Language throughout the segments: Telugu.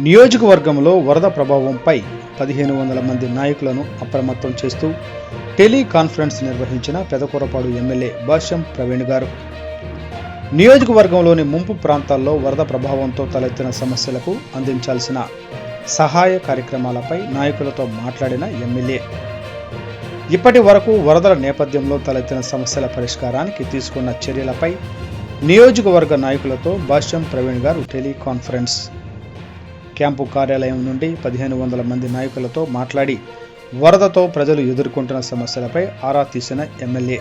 నియోజకవర్గంలో వరద ప్రభావంపై 1500 మంది నాయకులను అప్రమత్తం చేస్తూ టెలికాన్ఫరెన్స్ నిర్వహించిన పెదకూరపాడు ఎమ్మెల్యే భాష్యం ప్రవీణ్ గారు. నియోజకవర్గంలోని ముంపు ప్రాంతాల్లో వరద ప్రభావంతో తలెత్తిన సమస్యలకు అందించాల్సిన సహాయ కార్యక్రమాలపై నాయకులతో మాట్లాడిన ఎమ్మెల్యే ఇప్పటి వరకు వరదల నేపథ్యంలో తలెత్తిన సమస్యల పరిష్కారానికి తీసుకున్న చర్యలపై నియోజకవర్గ నాయకులతో భాష్యం ప్రవీణ్ గారు టెలికాన్ఫరెన్స్ క్యాంపు కార్యాలయం నుండి 1500 మంది నాయకులతో మాట్లాడి వరదతో ప్రజలు ఎదుర్కొంటున్న సమస్యలపై ఆరా తీసిన ఎమ్మెల్యే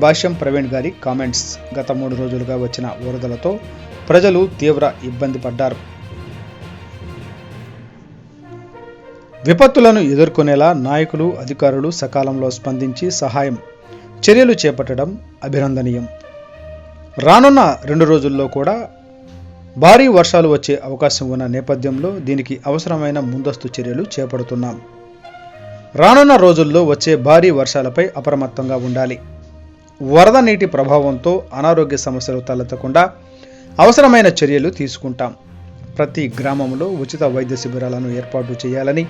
భాష్యం ప్రవీణ్ గారి కామెంట్స్. గత 3 రోజులుగా వచ్చిన వరదలతో ప్రజలు తీవ్ర ఇబ్బంది పడ్డారు. విపత్తులను ఎదుర్కొనేలా నాయకులు అధికారులు సకాలంలో స్పందించి సహాయం చర్యలు చేపట్టడం అభినందనీయం. రానున్న 2 రోజుల్లో కూడా భారీ వర్షాలు వచ్చే అవకాశం ఉన్న నేపథ్యంలో దీనికి అవసరమైన ముందస్తు చర్యలు చేపడుతున్నాం. రానున్న రోజుల్లో వచ్చే భారీ వర్షాలపై అప్రమత్తంగా ఉండాలి. వరద నీటి ప్రభావంతో అనారోగ్య సమస్యలు తలెత్తకుండా అవసరమైన చర్యలు తీసుకుంటాం. ప్రతి గ్రామంలో ఉచిత వైద్య శిబిరాలను ఏర్పాటు చేయాలని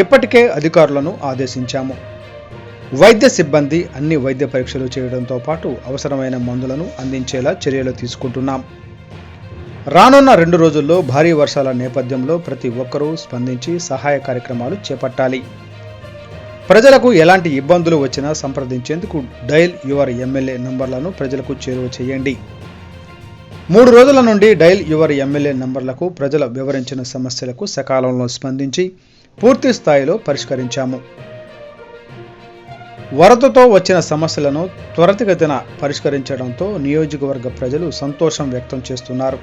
ఇప్పటికే అధికారులను ఆదేశించాము. వైద్య సిబ్బంది అన్ని వైద్య పరీక్షలు చేయడంతో పాటు అవసరమైన మందులను అందించేలా చర్యలు తీసుకుంటున్నాం. రానున్న 2 రోజుల్లో భారీ వర్షాల నేపథ్యంలో ప్రతి ఒక్కరూ స్పందించి సహాయ కార్యక్రమాలు చేపట్టాలి. ప్రజలకు ఎలాంటి ఇబ్బందులు వచ్చినా సంప్రదించేందుకు డయల్ యువర్ ఎమ్మెల్యే నంబర్లను ప్రజలకు చేరువ చేయండి. 3 రోజుల నుండి డయల్ యువర్ ఎమ్మెల్యే నంబర్లకు ప్రజలు వివరించిన సమస్యలకు సకాలంలో స్పందించి పూర్తి స్థాయిలో పరిష్కరించాము. వరదతో వచ్చిన సమస్యలను త్వరితగతిన పరిష్కరించడంతో నియోజకవర్గ ప్రజలు సంతోషం వ్యక్తం చేస్తున్నారు.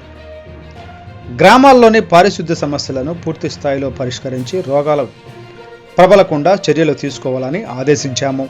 గ్రామాల్లోని పారిశుద్ధ్య సమస్యలను పూర్తి స్థాయిలో పరిష్కరించి రోగాలు ప్రబలకుండా చర్యలు తీసుకోవాలని ఆదేశించాము.